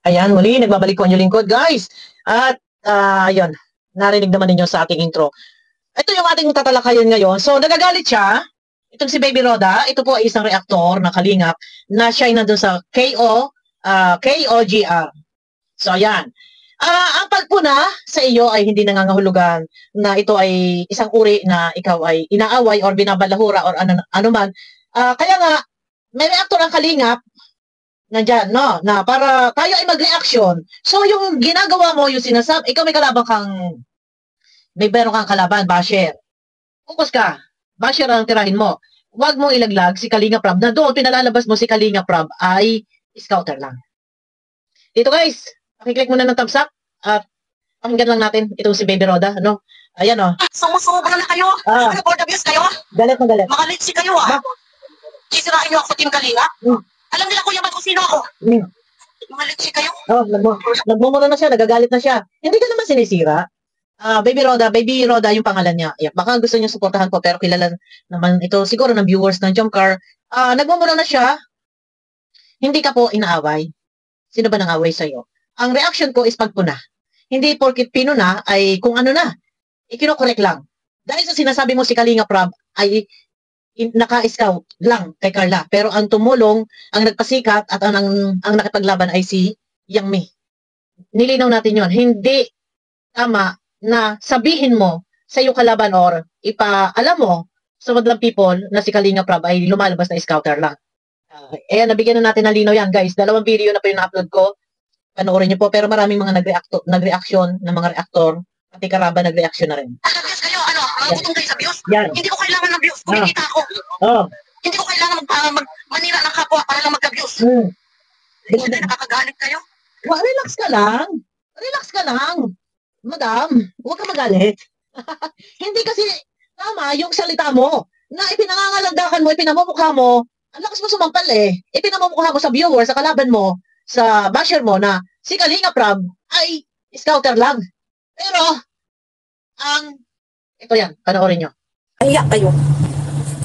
Ayan, muli, nagbabalik po ang inyong lingkod, guys. At, ayun, narinig naman ninyo sa ating intro. Ito yung ating tatalakayan ngayon. So, nagagalit siya. Itong si Baby Roda, ito po ay isang reaktor na kalingap na siya ay nandun sa KOGR. So, ayan. Ang pagpuna sa iyo ay hindi nangangahulugan na ito ay isang uri na ikaw ay inaaway or binabalahura or ano man. Kaya nga, may reaktor ang kalingap nandyan, no? Na para tayo ay mag-reaction. So, yung ginagawa mo, yung sinasabi, ikaw may kalaban kang, may meron kang kalaban, basher. Focus ka. Basher ang tirahin mo. Huwag mong ilaglag si Kalinga Prab na doon, pinalalabas mo si Kalinga Prab ay scouter lang. Dito guys, pakiclick muna ng thumbs up at pakinggan lang natin itong si Baby Roda, no? Ayan, oh. Sumusobra na kayo. Ano, board of views kayo? Galit na galit. Makalitsi kayo, Sisirain niyo ako, Team Kalinga. Alam nila Kuya Bal kung sino ako. Makalitsi kayo. Nagmumura na siya, nagagalit na siya. Hindi ka naman sinisira. Baby Roda yung pangalan niya. Yeah, baka gusto niyo suportahan po pero kilala naman ito siguro ng viewers ng Jomcar. Nagmumura na siya. Hindi ka po inaaway. Sino ba nang away sa'yo? Ang reaction ko is pagpuna. Hindi porkit pinuna ay kung ano na. Ikinokorek lang. Dahil sa sinasabi mo si Kalinga Prab ay naka-scout lang kay Carla. Pero ang tumulong, ang nagpasikat at ang nakipaglaban ay si Yang Mi. Nilinaw natin yon. Hindi tama na sabihin mo sa iyong kalaban or ipaalam mo sa madlang people na si Kalinga Prab ay lumalabas na scouter lang. Nabigyan na natin ng linaw yan, guys. 2 video na po yung na-upload ko. Panoorin niyo po. Pero maraming mga nag-reaction ng mga reaktor. Pati Karaba nag-reaction na rin. Views kayo, magutong kayo sa views. Yan. Hindi ko kailangan ng views. Kumikita ako. Hindi ko kailangan manira ng kapwa para lang magka-views. Hindi nakakagalit kayo. Relax ka lang. Relax ka lang. Madam, huwag ka magalit. Hindi kasi tama yung salita mo na ipinangangalandakan mo, ipinamumukha mo. Ang lakas mo sumampal ipinamumukha mo sa viewer, sa kalaban mo, sa basher mo na si Kalinga Prab ay scouter lang. Pero, ito yan, panoorin nyo. Iyak kayo.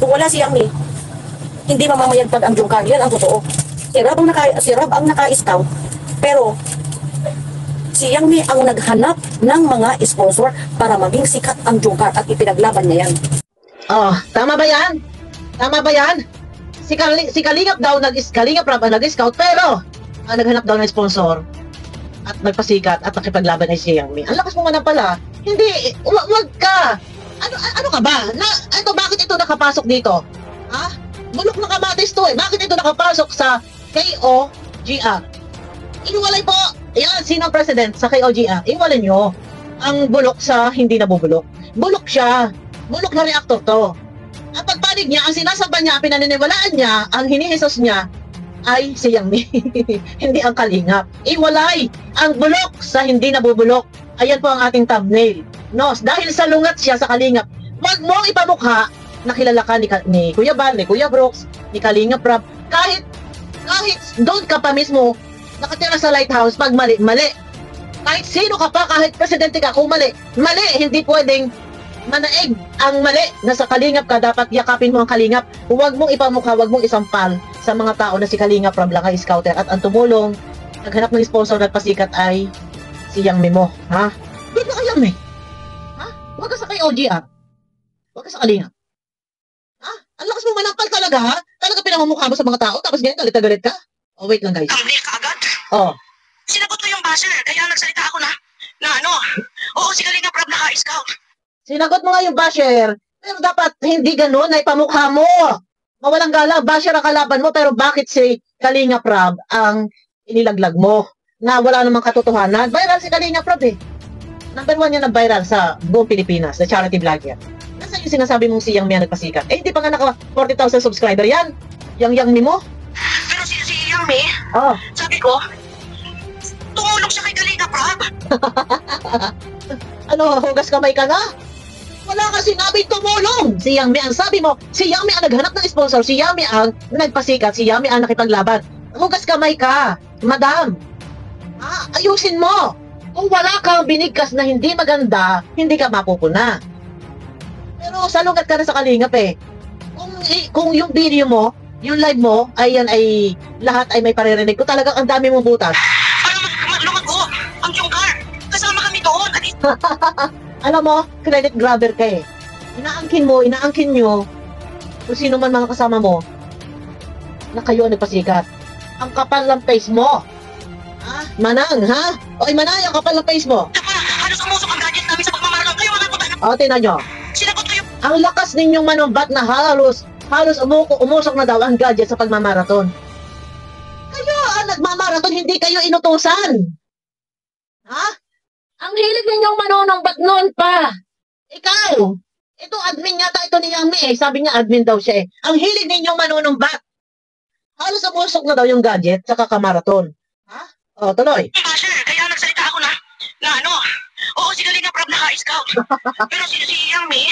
Kung wala si Yang Mi, hindi mamamayagpag ang Jomcar. Yan ang totoo. Si Rob ang naka-scout. Pero, si Yang Mi ang naghanap ng mga sponsor para maging sikat ang Jomcar at ipinaglaban niya yan. Tama ba yan? Tama ba yan? Si Kalinga Prab ang nag-scout pero ang naghanap daw ng sponsor at nagpasikat at nakipaglaban ay si Yang Mi. Ang lakas mo man pala. Hindi, wag ka. Ano ka ba? Bakit ito nakapasok dito? Bulok na kamatis to Bakit ito nakapasok sa KOGR? Iwalay po. Yan, sino ang president sa KOGR? Iwalay nyo ang bulok sa hindi nabubulok. Bulok siya. Bulok na reactor to. Ang pagpanig niya, ang sinasamba niya, ang pinaniniwalaan niya, ang hinihisos niya, ay si Yang Mi. Hindi ang Kalingap. Iwalay ang bulok sa hindi nabubulok. Ayan po ang ating thumbnail. No, dahil sa lungat siya sa Kalingap, wag mong ipamukha na kilala ka ni Kuya Bal, ni Kuya Brooks, ni Kalinga Prab. Kahit doon ka pa mismo nakatira sa lighthouse, pag mali. Kahit sino ka pa, kahit presidente ka, kung mali, hindi pwedeng manaig ang mali. Nasa Kalingap ka, dapat yakapin mo ang Kalingap. Huwag mong ipamukha, huwag mong isampal sa mga tao na si Kalinga Prab lang ay scouter at ang tumulong, naghanap ng sponsor at pasikat ay si Yang Mi mo. Doon ka Yang Mi. Huwag ka sa kay OGR. Huwag ka sa Kalingap. Ang lakas mo manampal talaga, Talaga pinamumukha mo sa mga tao, tapos ganyan, galit na galit ka? Wait lang guys. Thumbnail ka agad? Sinagot ko yung basher, kaya nagsalita ako na oo, si Kalinga Prab naka-scout. Sinagot mo nga yung basher, pero dapat hindi ganun na ipamukha mo. Mawalang galang, basher ang kalaban mo, pero bakit si Kalinga Prab ang inilaglag mo? Na wala namang katotohanan. Viral si Kalinga Prab Number 1 yan na viral sa buong Pilipinas, sa charity vlogger. Nasaan yung sinasabi mong si Yang Mi ang nagpasikat? Hindi pa nga naka 40,000 subscriber yan. Yang Mi mo? Pero si Yang Mi, sabi ko, tumulong siya kay Kalinga Prab. Hugas kamay ka nga? Wala ka sinabing tumulong. Si Yang Mi ang sabi mo, si Yang Mi ang naghanap ng sponsor, si Yang Mi ang nagpasikat, si Yang Mi ang nakipaglaban. Hugas kamay ka, madam. Ayusin mo. Kung wala kang binigkas na hindi maganda, hindi ka mapupuna. Pero salungat ka na sa Kalingap Kung yung video mo, yung live mo, ay lahat ay may paririnig ko. Talagang ang dami mong butas. Ano Alam mo, credit grabber ka eh. Inaangkin nyo, kung sino man mga kasama mo, na kayo ang nagpasikat. Ang kapal ng face mo. Ha? Manang, ha? Oy, Manang, ang kapal ng face mo. Saka, halos umusok ang gadget namin sa pagmamarathon. Kayo mga kuta. O, tingnan nyo. Sinagot kayo. Ang lakas ninyong manumbat na halos umusok na daw ang gadget sa pagmamarathon. Kayo ang nagmamarathon, hindi kayo inutusan. Ha? Ang hilig ninyong manunumbat noon pa. Ikaw, ito admin yata ito ni Yami eh. Sabi niya admin daw siya eh. Ang hilig ninyong manunumbat. Halos umusok na daw yung gadget sa kakamarathon. Ha? O, tuloy. Sir, kaya nagsalita ako na ano, oo, si Kalinga Prab naka-scout. Pero si Yami,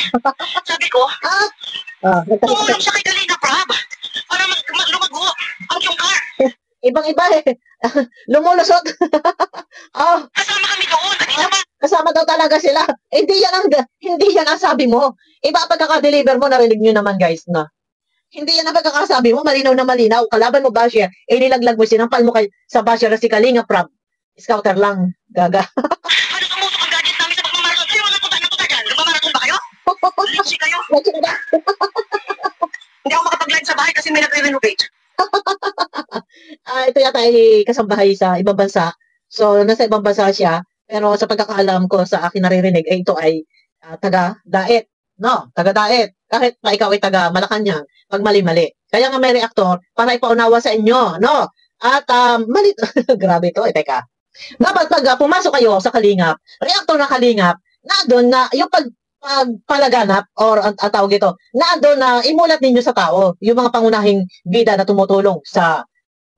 sabi ko, tumulong siya kay Kalinga Prab para lumago ang yung car. Ibang-iba eh. Lumulusot. Oh, Kasama kami doon, kanina ba? kasama daw talaga sila. Hindi yan ang sabi mo. Iba ang pagkaka-deliver mo, narinig nyo naman guys, na. Hindi yan ang pagkakasabi mo, malinaw na malinaw. Kalaban mo basher, nilaglag mo, sinampal mo sa basher na si Kalinga Prab. Scouter lang, gaga. Ano tumusok ang gadget namin sa pagmamarathon? Kayo mga kuta dyan. Nagmamarathon ba kayo? Litsi kayo. Hindi ako makapag-live sa bahay kasi may nagre-renovate. Ito yata ay kasambahay sa ibang bansa. So, nasa ibang bansa siya. Pero sa pagkakaalam ko sa akin naririnig, ito ay taga-daet. No, taga-daet. Kahit pa ikaw ay taga-Malacanang, pag mali-mali. Kaya nga may reaktor para ipaunawa sa inyo. No? At mali... Grabe ito. Teka. Dapat pag pumasok kayo sa Kalingap, reaktor ng Kalingap, doon na yung pagpalaganap or ang tawag ito, doon na imulat ninyo sa tao yung mga pangunahing bida na tumutulong sa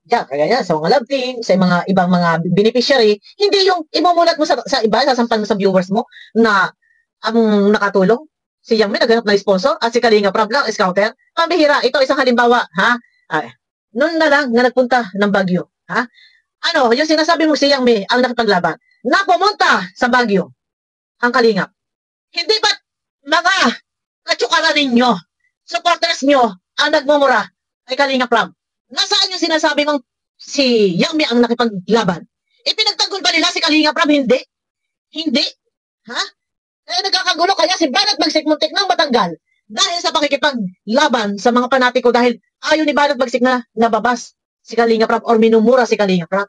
kaya yan, sa mga love team, sa mga ibang mga beneficiary, hindi yung imumulat mo sa iba, sasampan mo sa viewers mo na ang nakatulong. Si Yang Min naghanap na sponsor at si Kalinga Prab lang, scouter. Pambihira, ito isang halimbawa, ha? Noon na lang na nagpunta ng Baguio, ha? Ano, yung sinasabi mo si Yang Min ang nakipaglaban, na pumunta sa Baguio, ang Kalingap. Hindi ba mga katsukaran ninyo, supporters nyo, ang nagmumura kay Kalinga Prab? Nasaan yung sinasabi mong si Yang Mi ang nakipaglaban? Ipinagtanggol ba nila si Kalinga Prab? Hindi. Hindi. Ha? Kaya nagkakagulo kaya si Banat Bagsik muntik nang matanggal dahil sa pakikipaglaban sa mga panatiko dahil ayaw ni Banat Bagsik na nababas si Kalinga Prab or minumura si Kalinga Prab.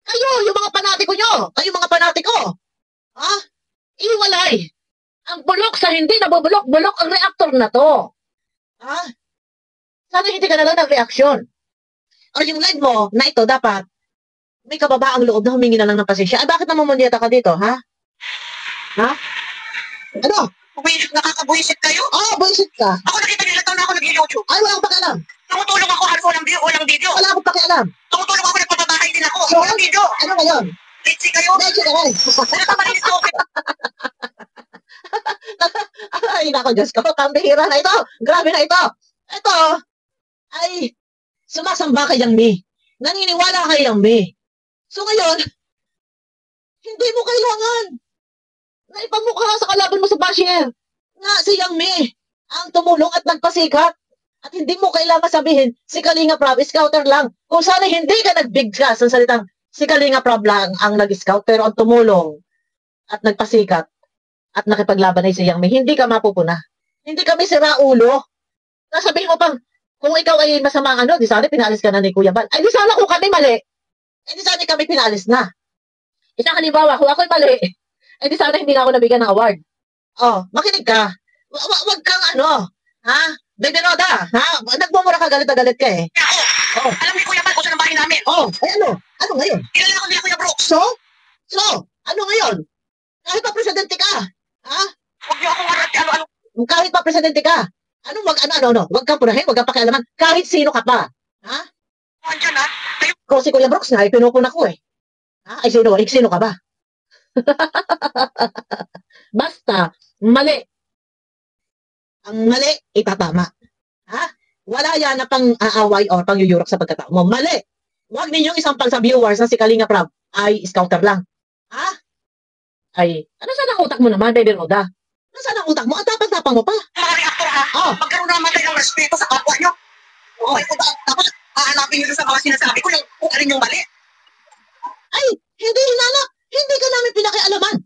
Kayo, yung mga panatiko nyo, kayo mga panatiko, ha? Iwalay. Ang bulok sa hindi nabubulok, bulok ang reactor na to. Ha? Sana hindi ka na lang ng-reaksyon. O yung live mo na ito, dapat may kababaang loob na humingi na lang ng pasensya. Ay, bakit namumunyeta ka dito, ha? Ha? Ano? Nakakabuisit kayo? Buisit ka. Ako nakita nila taon na ako nag-YouTube. Ay, walang pakialam. Tumutulong ako, halos walang video. Wala akong pakialam. Tumutulong ako, nagpapabahay din ako. So, Walang video. ano ngayon? Litsi kayo. Medyo ka rin. Ano ka malinis ko? Ay, nako, Diyos ko. Pambihira na ito. Grabe na ito. Ito, ay, sumasamba kay Yang Mi. Naniniwala kay Yang Mi. So ngayon, hindi mo kailangan na ipagmukha sa kalaban mo sa basher na si Yang Mi ang tumulong at nagpasikat. At hindi mo kailangan sabihin, si Kalinga Prab, scouter lang. Kung sana hindi ka nagbigkas sa salitang, si Kalinga Prab lang ang nag-scout, pero ang tumulong at nagpasikat at nakipaglaban ay si Yang Mi, hindi ka mapupuna. Hindi kami sira ulo. Sasabihin mo pang, kung ikaw ay masamang di sana pinalis ka na ni Kuya Bal. Ay, di sana kung kami mali. Di sana kami pinalis na. Isang halimbawa, kung ako'y mali, di sana hindi na ako nabigyan ng award. Makinig ka. Wag kang ha? Baby Roda, ha? Nagmumura ka, galit na galit ka eh. Ako, alam ni Kuya Bal kung saan ang bahay namin. Ay ano? Ano ngayon? Kilala ko nila Kuya Brooks. So, ano ngayon? Kahit pa presidente ka, ha? Huwag niyo akong ano. Kahit pa presidente ka, wag kang punahin, wag kang pakialaman, kahit sino ka pa, ha? Andyan ha. Kayo, Kung si Kuya Brooks nga, ay pinupuna ko eh. Ha? Ay, sino ka ba? Basta, mali. Ang mali, itatama. Ha? Wala yan na pang-aaway or pang-yuyurok sa pagkatao mo. Mali. Huwag ninyong isampal sa viewers na si Kalinga Prab ay scouter lang. Ha? Ay, ano saan ang utak mo naman, Baby Roda? Nasaan ang utak mo? Ang tapang-tapang mo pa. mga reaktor ha. Magkaroon naman kayo ng respeto sa kapwa nyo. Okay po ba? Tapos, hahanapin nyo sa mga sinasabi ko kung alin yung mali. Ay, hindi hinanap. Hindi ka namin pinakialaman.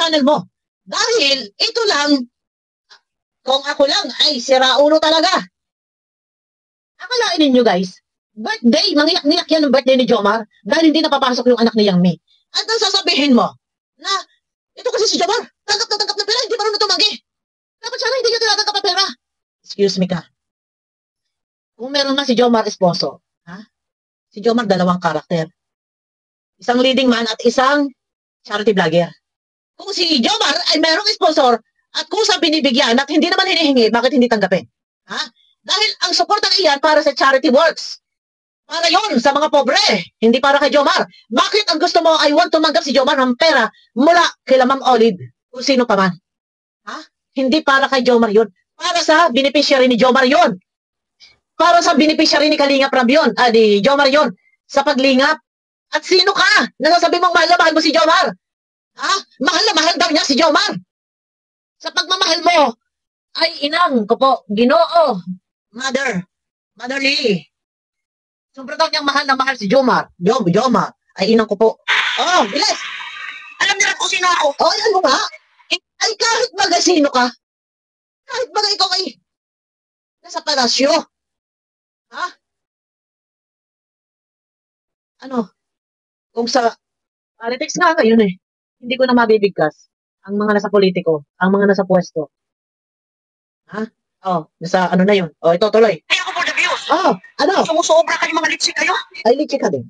channel mo. Dahil ito lang, kung ako lang ay siraulo talaga. Akalain ninyo guys, birthday, mangiyak-niyak yan ng birthday ni Jomar dahil hindi napapasok yung anak ni Yang Mi. At ang sasabihin mo na ito kasi si Jomar, tanggap na pera, hindi marunong tumanggi. Dapat sana hindi niya tinatanggap ang pera. Excuse me ka. Kung meron na si Jomar esposo, ha? Si Jomar dalawang karakter. Isang leading man at isang charity vlogger. Kung si Jomar ay merong sponsor at kusang binibigyan at hindi naman hinihingi, bakit hindi tanggapin? Ha? Dahil ang suportang iyan para sa charity works. Para yon sa mga pobre, hindi para kay Jomar. Bakit ang gusto mo ay huwag tumanggap si Jomar ng pera mula kay Ma'am Olive kung sino pa man? Ha? Hindi para kay Jomar yun. Para sa beneficiary ni Jomar yun. Para sa beneficiary ni Kalingap Rab yun. Ni Jomar yun. Sa paglingap. At sino ka? Nasasabi mong mahal na mahal mo si Jomar? Ha? Mahal na mahal daw niya si Jomar. Sa pagmamahal mo, ay inang ko po, Ginoo, Mother Lee. Sobrang daw niyang mahal na mahal si Jomar. Jomar, ay inang ko po. Oh, bilis. Alam niyo kung sino ako. Oh, ano nga? Ay kahit baga sino ka, kahit baga ikaw ay nasa palasyo. Ha? Ano? Kung sa politics nga ngayon eh, hindi ko na mabibigkas ang mga nasa politiko, ang mga nasa pwesto. Ha? Oh, nasa ano na yun. Oh, ito tuloy. Ay ako for the views. Oh, ano? Sumusobra kayo mga lipstick kayo. Ay, legit ka din.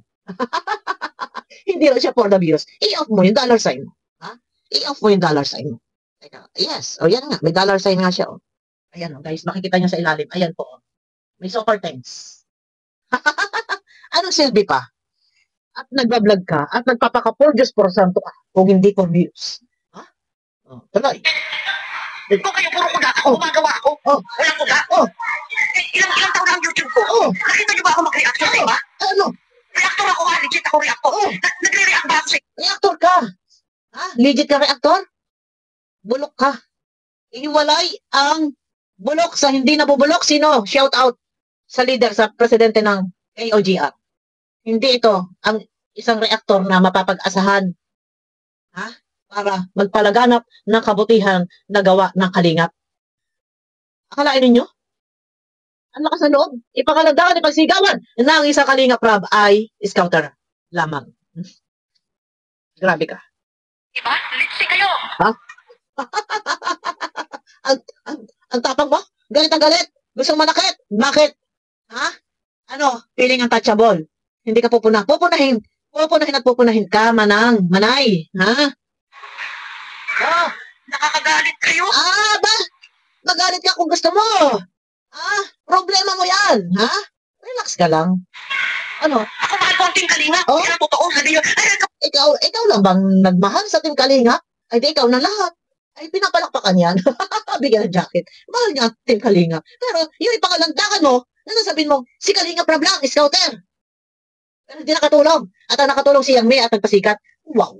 Hindi lang siya for the views. I-off mo yung dollar sign mo. Ha? I-off mo yung dollar sign mo. Teka, yes. O, yan nga. May dollar sign nga siya. Oh. Ayan, oh, guys. Makikita nyo sa ilalim. Ayan po. Oh. May super thanks. Anong silbi pa? At nagbablog ka at nagpapaka-4 Diyos por santo ka kung hindi for views. Ha? Oh, tuloy. Kung kayo puro kuda, ako gumagawa ako. Oh. Walang kuda. Oh. Ilang taon na ang YouTube ko. Oh. Nakita niyo ba ako mag-reaction sa iba? Ano? Reactor ako ha, legit ako reactor. Oh. Nagre-react ba ako sa Reactor ka. Ha? Legit ka reactor? Bulok ka. Iwalay ang bulok sa hindi nabubulok. Sino? Shout out sa leader, sa presidente ng AOGR. Hindi ito ang isang reaktor na mapapag-asahan, ha? Para magpalaganap ng kabutihan na gawa ng Kalingap. Akalain ninyo? Ang lakas ng loob. Ipakalandakan, ipagsigawan na ang isang Kalingap Rab ay scouter lamang. Grabe ka. iba? Lipstick kayo. Ha? ang tapang mo? Galit ang galit. Gustong manakit. Bakit? Ha? Ano? Feeling untouchable. Hindi ka pupunahin. Pupunahin at pupunahin ka, manay. Ha? Oh, nakakagalit kayo. Ba? Magalit ka kung gusto mo. Problema mo yan. Ha? Relax ka lang. Ano? Ako mahal konting kalinga. Oh? Yan ang totoo. Sabi niyo, Ikaw lang bang nagmahal sa Team Kalinga? Ay, di ikaw na lahat. Ay, pinapalakpakan yan. Bigyan ng jacket. Mahal niya ang Team Kalinga. Pero, yung ipangalandakan mo, nasasabihin mo, si Kalinga Prab lang, scouter. Pero hindi nakatulong. At ang nakatulong si Yang Mi at nagpasikat. Wow.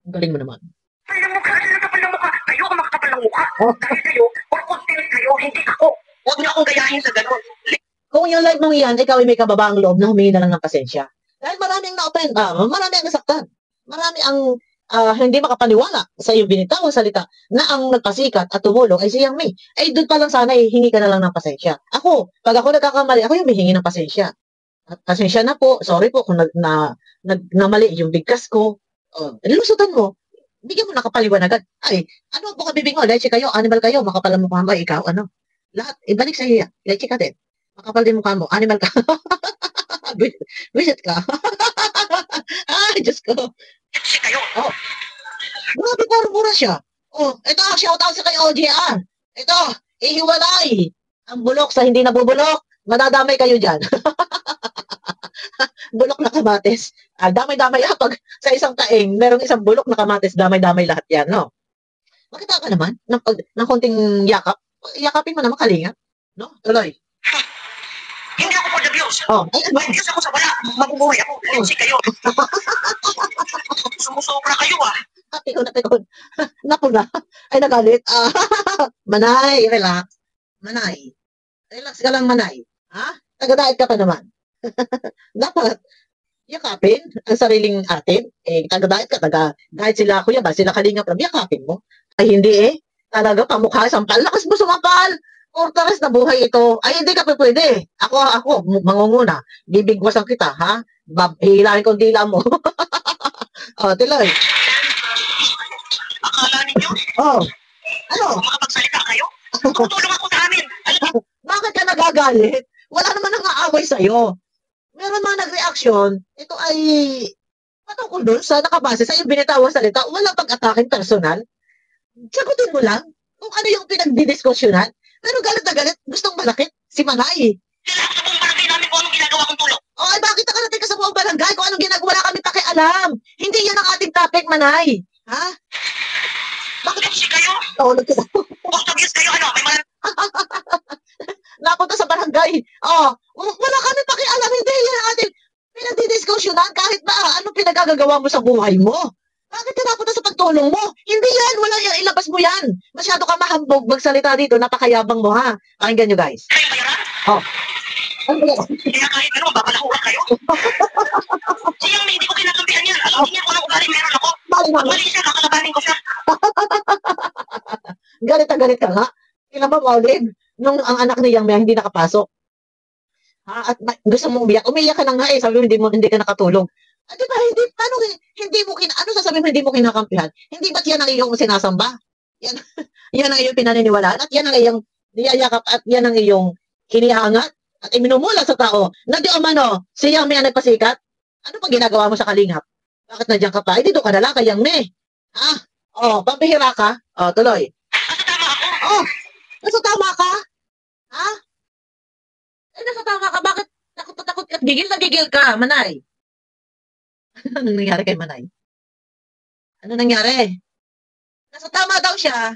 Ang galing mo naman. kapal ng mukha, kapal ng mukha. Kayo ang makakapal ng mukha. Oh. Dahil kayo, or content kayo, hindi ako. Huwag niyo akong gayahin sa ganun. Kung yung live mong yan, ikaw ay may kababaang loob na humingi na lang ng pasensya. Dahil maraming na-offend, marami ang nasaktan. Marami ang hindi makapaniwala sa iyong binitawang salita na ang nagpasikat at tumulong ay si Yang Mi. Ay doon pa lang sana hingi ka na lang ng pasensya. Ako, pag ako nagkakamali, ako yung hihingi ng pasensya. At pasensya na po, sorry po kung namali yung bigkas ko. Lusutan mo, bigyan mo ng kapaliwanagan. Ay, ano po kabibing mo? Leche kayo, animal kayo, makapal ang mukha mo, ikaw, ano? Lahat, ibalik sa iyo yan. Leche ka din. Makapal din mukha mo, animal ka. Visit ka. Ay, Diyos ko. Kasi kayo. Oh. Grabe, mura siya. Oh, ito, shout out sa kay OGR. Ito, ihiwalay. Ang bulok sa hindi nabubulok. Madadamay kayo dyan. Bulok na kamatis. Damay-damay pag sa isang taing, merong isang bulok na kamatis, damay-damay lahat yan, no? Makita ka naman ng konting yakap. Yakapin mo naman kalinga. No? Tuloy. Hindi ako for the views. Oh, ay, ano? Views ako sa wala. Mabubuhay ako. Kasi kayo. Sumusobra kayo Tikon. Naku na. Ay, nagalit. Manay, relax. Manay. Relax ka lang, Manay. Ha? Tagadait ka pa naman. Dapat, yakapin ang sariling atin. Eh, taga-diet ka, taga-diet sila, kuya ba, sila Kalingap Rab, yakapin mo. Ay, hindi eh. Talaga, pamukha, sampal. Lakas mo sumampal. Ortaras na buhay ito. Ay, hindi ka pa pwede. Ako, mangunguna. Bibigwasan kita, ha? Hihilahin ko ang dila mo. Oh, tuloy. Akala ninyo, Oh, ano? makapagsalita kayo? Tutulong ako sa amin. Bakit ka nagagalit? Wala naman nang-aaway sa'yo. Meron mga nag-reaction, ito ay patungkol dun sa nakabase sa iyong binitawang salita, walang pag-ataking personal. Sagutin mo lang kung ano yung pinagdidiskusyonan. Pero galit na galit, gustong malakit si Manay. Kailangan ko sa buong barangay namin kung anong ginagawa kong tulong. O ay bakit nakarating ka sa buong barangay kung anong ginagawa, wala kami pakialam. Hindi yan ang ating topic, Manay. Ha? Bakit Toxic kayo? nahulog kita? Obvious kayo, ano? May mga Napunta sa barangay. Oh, wala kami pakialam, hindi yan ang ating pinagdidiskusyonan kahit ba ano pinagagagawa mo sa buhay mo. Bakit ka napunta sa pagtulong mo? Hindi yan, wala yan, ilabas mo yan. Masyado ka mahambog magsalita dito, napakayabang mo ha. Pakinggan nyo guys. kayong bayaran. Oh. Ano ba yan? Kaya kahit ano, babalahuran kayo. Siyang hindi ko kinakampihan yan. Alam niya kung anong ugali meron ako. Bali naman. Mali siya, kakalabanin ko siya. Galit na galit ka nga. Kailan ba, Pauline? Nung ang anak ni Yang Mia hindi nakapasok. Ha? At gusto mo umiyak ka na nga eh. Sabi mo, hindi ka nakatulong. At diba, paano, ano sasabihin mo, hindi mo kinakampihan? Hindi ba't yan ang iyong sinasamba? Yan, yan ang iyong pinaniniwalaan at yan ang iyong niyayakap at yan ang iyong hinihangat at iminumula sa tao na di umano, si Yang Mia nagpasikat. Ano pang ginagawa mo sa Kalingap? Bakit nandiyan ka pa? Eh, dito ka na lang kay Yang Mia. Ha? Oh, pambihira ka? Oh, tuloy. Nasa tama ako. Oh, nasa tama ka? Ha? Eh, nasa tama ka? Bakit takot na takot at gigil na gigil ka, Manay? Anong nangyari kay Manay? Ano nangyari? Nasa tama daw siya.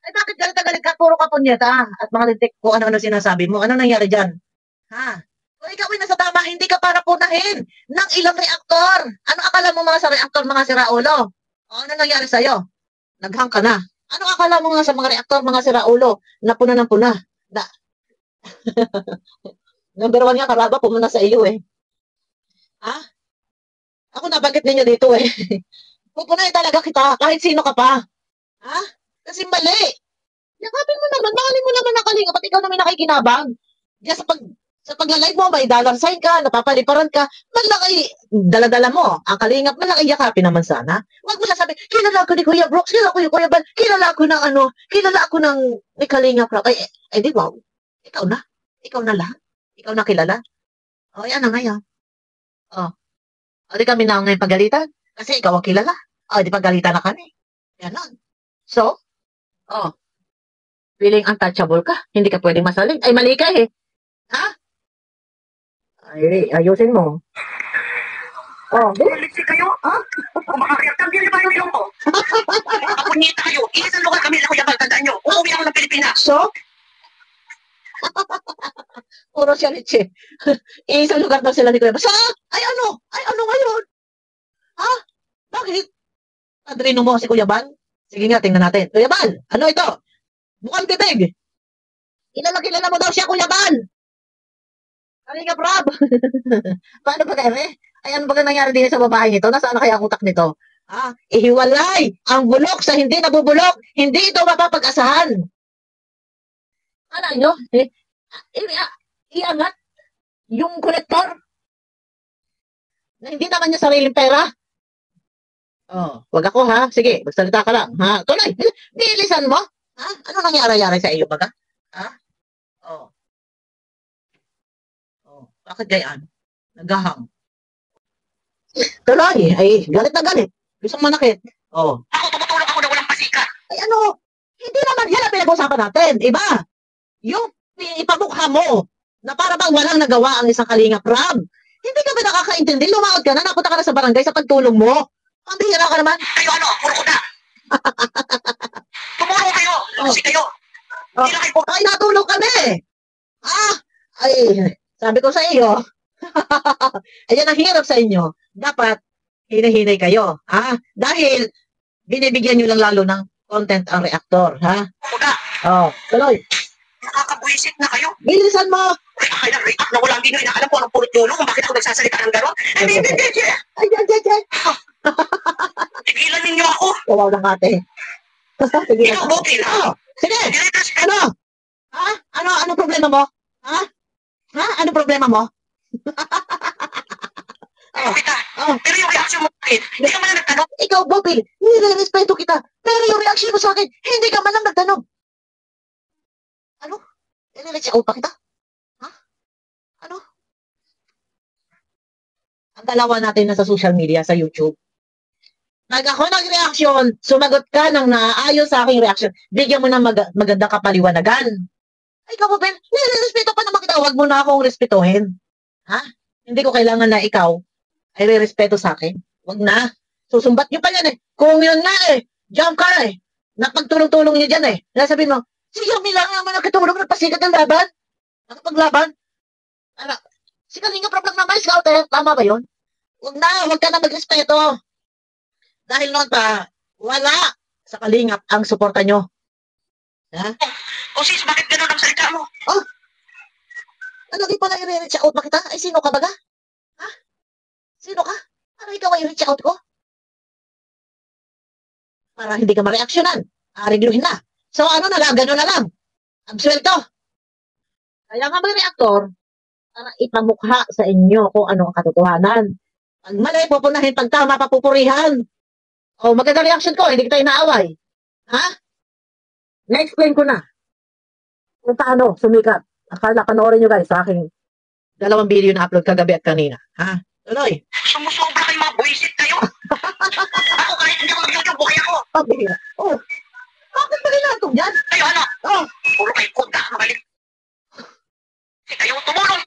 Ay, bakit galit na galit ka? Puro ka punyeta at mga lintik ko ano-ano sinasabi mo. Ano nangyari dyan? Ha? Kung ikaw ay nasa tama, hindi ka para punahin ng ilang reaktor. Ano akala mo mga sa reaktor, mga siraulo? O, ano nangyari sa'yo? Naghang ka na. Ano akala mo nga sa mga reaktor, mga siraulo? Napuna ng puna. Number 1 nga, Karaba, pumuna sa iyo eh. Ha? Ako nabanggit ninyo dito eh. Pupunahin talaga kita, kahit sino ka pa. Ha? Kasi mali. Yakapin mo naman, mahalin mo naman ang Kalingap at ikaw naman nakikinabang. Diyan sa pag-live mo, may dollar sign ka, napapaliparan ka, malaki, dala-dala mo. Ang Kalingap, malaki yakapin naman sana. Huwag mo sasabi, kilala ko ni Kuya Brooks, kilala ko ni Kuya Bal, kilala ko ng kilala ko ng ni Kalingap. Ay, di wow. Ikaw na lang. Ikaw na kilala. O, yan na ngayon. O, di kami na ngayon pagalitan. Kasi ikaw ang kilala. O, di pagalitan na kami. Yan lang. So, feeling untouchable ka. Hindi ka pwedeng masaling. Ay, mali ka eh. Ha? Ay, ayusin mo. Bumalik kayo. Ha? Kung makakayagtang bili ba yung ilong ko? Kapunyeta kayo. Iisang lugar kami na Kuya Bal, tandaan nyo. Uuwi ako ng Pilipinas. So? Puro siya Richie. Isang lugar daw sila ni Kuya Bal. So? Ay, ano? Ay, ano ngayon? Ha? Bakit? Padrino mo si Kuya Bal? Sige nga, tingnan natin. Kuya Bal, ano ito? Mukhang bibig. Kilala mo daw siya, Kuya Bal. Kalingap Rab. Paano ba kaya eh? Ay, ano ba nangyari din sa babaeng ito? Nasaan na kaya ang utak nito? Ihiwalay ang bulok sa hindi nabubulok. Hindi ito mapapag-asahan. Ano nyo? Iangat yung kolektor na hindi naman niya sariling pera. Wag ako ha. Sige, magsalita ka lang. Ha? Tuloy. Bilisan mo. Ha? Ano nangyari sa iyo baga? Ha? Bakit gayaan? Nagahang. Tuloy. Ay, galit na galit. Gusto manakit. Ako, tumutulong ako na walang pasika. Ay ano? Hindi naman yan ang pinag-usapan natin. Iba. Yung ipamukha mo na para bang walang nagawa ang isang Kalingap Rab. Hindi ka ba nakakaintindi? Lumaod ka na, napunta ka na sa barangay sa pagtulong mo. Ang bihira ka naman. Kayo ano? Puro ko na. Tumulong kayo. Kasi kayo. Hindi na kayo. Ay, natulong kami. Ay, sabi ko sa iyo. Ayan ang hirap sa inyo. Dapat, hinahinay kayo. Dahil, binibigyan nyo lang lalo ng content ang reaktor. Ako na. Tuloy. Nakakabwisit na kayo. Bilisan mo! React na walang dino. Inaalam ko anong puro tulo kung bakit ako nagsasalita ng gano'n. Hindi. Ay, Tigilan ninyo ako. Kawaw ng ate. Sige. Ikaw, Bokil, ha? Sige! Dire-respeto. Ano? Ha? Ano problema mo? Ha? Ano problema mo? Kita. Pero yung reaction mo bakit? Hindi ka man lang nagtanong. Ikaw, Bobby, nire-respeto kita. Pero yung reaction mo sa akin, hindi ka man lang nagtanong. Ano? Nire-reach out pa kita? Ha? Ano? Ang dalawa natin na sa social media, sa YouTube. Ako nag-reaction, sumagot ka ng naaayos sa aking reaction. Bigyan mo ng magandang kapaliwanagan. Ay, ikaw, Bobby, nire-respeto pa naman kita. Huwag mo na akong respetuhin. Ha? Hindi ko kailangan na ikaw ay re-respeto sa akin. Huwag na. Susumbat nyo pa yan eh. Kung yun nga eh, jump ka eh. Napagtulong-tulong nyo dyan eh. Nasabihin mo, si Yami lang naman nagkatulong, nagpasikat ng laban. Nakapaglaban. Si Kalinga problem na may scout eh. Tama ba yun? Huwag ka na magrespeto. Dahil noon pa, wala sa Kalingap ang suporta nyo. Ha? O sis, bakit gano'n ang salita mo? Ano di pala i-reach out pa kita? Ay, sino ka baga? Ha? Sino ka? Para ikaw ay i-reach out ko? Para hindi ka ma-reaksyonan. Arigluhin na. So ano na lang, gano'n na lang. Absuelto. Kaya nga may reaktor, para ipamukha sa inyo kung ano ang katotohanan. Pag mali, pupunahin. Pag tama, papupurihan. O, maganda reaction ko, hindi kita inaaway. Ha? Na-explain ko na. Kung paano sumikat. Akala panoorin nyo guys sa aking 2 video na upload kagabi at kanina. Ha? Tuloy. Sumusobra kayo mga buwisit kayo. Ako kahit hindi ako mag-YouTube, buhay ako. Pabira. Oh. Bakit ba ginatong yan? Kayo ano? Puro kayo konta, magaling. Kayo tumulong.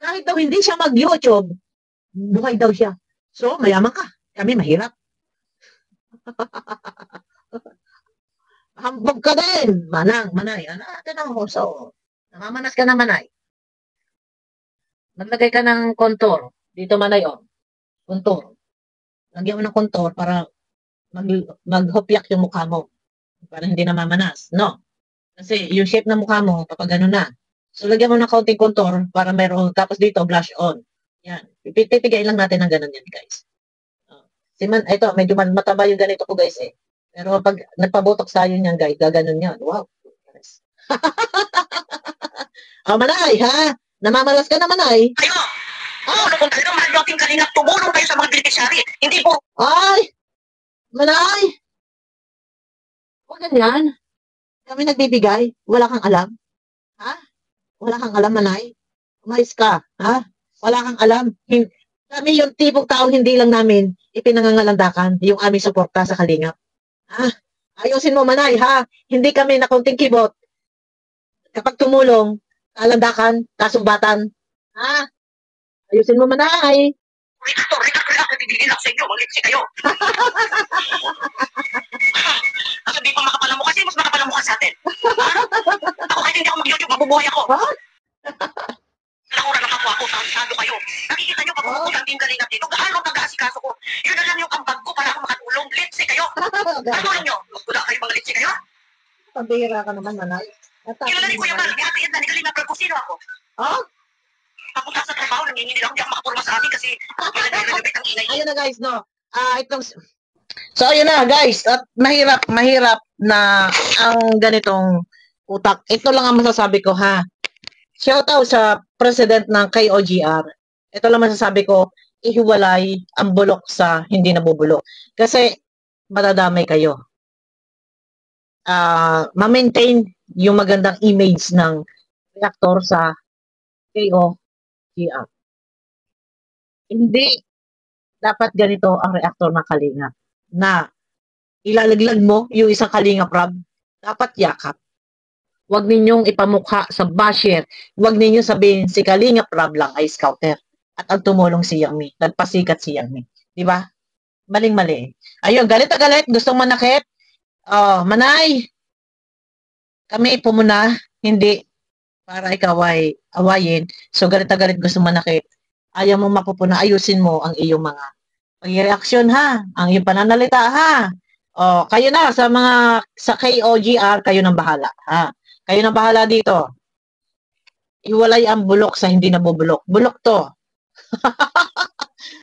Kahit daw hindi siya mag-YouTube, buhay daw siya. So, mayaman ka. Kami mahirap. Hambog ka din. Manay. Ano mo? So, namamanas ka na, Manay. Maglagay ka ng kontor. Dito, Manay, kontor. Lagyan mo ng kontor para maghopyak yung mukha mo. Para hindi namamanas. No? Kasi yung shape ng mukha mo, kapag gano'n na. So, lagyan mo ng kaunting kontor para meron, tapos dito, blush on. Yan. Titigayin lang natin ng gano'n yan, guys. Ito, medyo mataba yung ganito ko, guys, eh. Pero pag nagpabotok sa yun yan, guys, gaganon yan. Wow. Manay, ha? Namamalas ka na, Manay. Kayo! Kung talagang mahal yung ating Kalingap, tumulong kayo sa mga beneficiary. Hindi po. Ay! Manay! Huwag ganyan. Kami nagbibigay. Wala kang alam. Ha? Wala kang alam, Manay. Umayos ka. Ha? Wala kang alam. Kami yung tipong taong hindi lang namin ipinangangalandakan yung aming suporta sa Kalingap. Ha? Ayusin mo, Manay, ha? Hindi kami na kaunting kibot. Kapag tumulong, kalandakan, kasumbatan. Ha? Ayusin mo, Manay. Reactor, nabibigil ako sa inyo. Maglipsi kayo. Kasi di pa makapalamukha. Sino mas makapalamukha sa atin? Ha? Ako kahit hindi ako mag-YouTube, mabubuhay ako. Ha? Nakura lang ako, saan kayo. Nakikita nyo, pag pupunta ang Team Kalingap dito, gaano nag-aasikaso ko. Yun na lang yung ambag ko para ako makatulong. Litsi kayo. Ano nyo? Wala kayo mga litsi kayo? Pabira ka naman, Manay. Kilalanin ko yung mga ate at ni Kalingap, kung sino ako. Ha? Papunta sa trabaho, nanginginig ako, hindi ako makapurma sa amin kasi renovate ang ingay. Ayun na, guys, no? So, ayun na, guys. At mahirap na ang ganitong utak. Ito lang ang masasabi ko, ha? Shout out sa president ng KOGR. Ito lang masasabi ko, ihiwalay ang bulok sa hindi nabubulok. Kasi, madadamay kayo. Ma-maintain yung magandang image ng reactor sa KOGR. Hindi dapat ganito ang reactor ng Kalingap na ilalaglag mo yung isang Kalingap Rab. Dapat yakap. Huwag ninyong ipamukha sa basher. Huwag ninyong sabihin si Kalingap Rab lang ay scouter. At ang tumulong si Yang Mi. Nagpasikat si Yang Mi. Diba? Maling-mali. Ayun, galit na galit. Gustong manakit. Manay. Kami pumuna. Hindi. Para ikaw ay awayin. So, galit na galit. Gustong manakit. Ayaw mo mapupuna. Ayusin mo ang iyong mga pag-reaksyon, ha? Ang iyong pananalita, ha? Kayo na sa KOGR, kayo nang bahala, ha? Kayo na bahala dito. Iwalay ang bulok sa hindi nabubulok. Bulok to.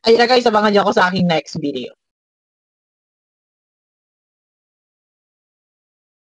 Ayun na guys, abangan niyo ako sa aking next video.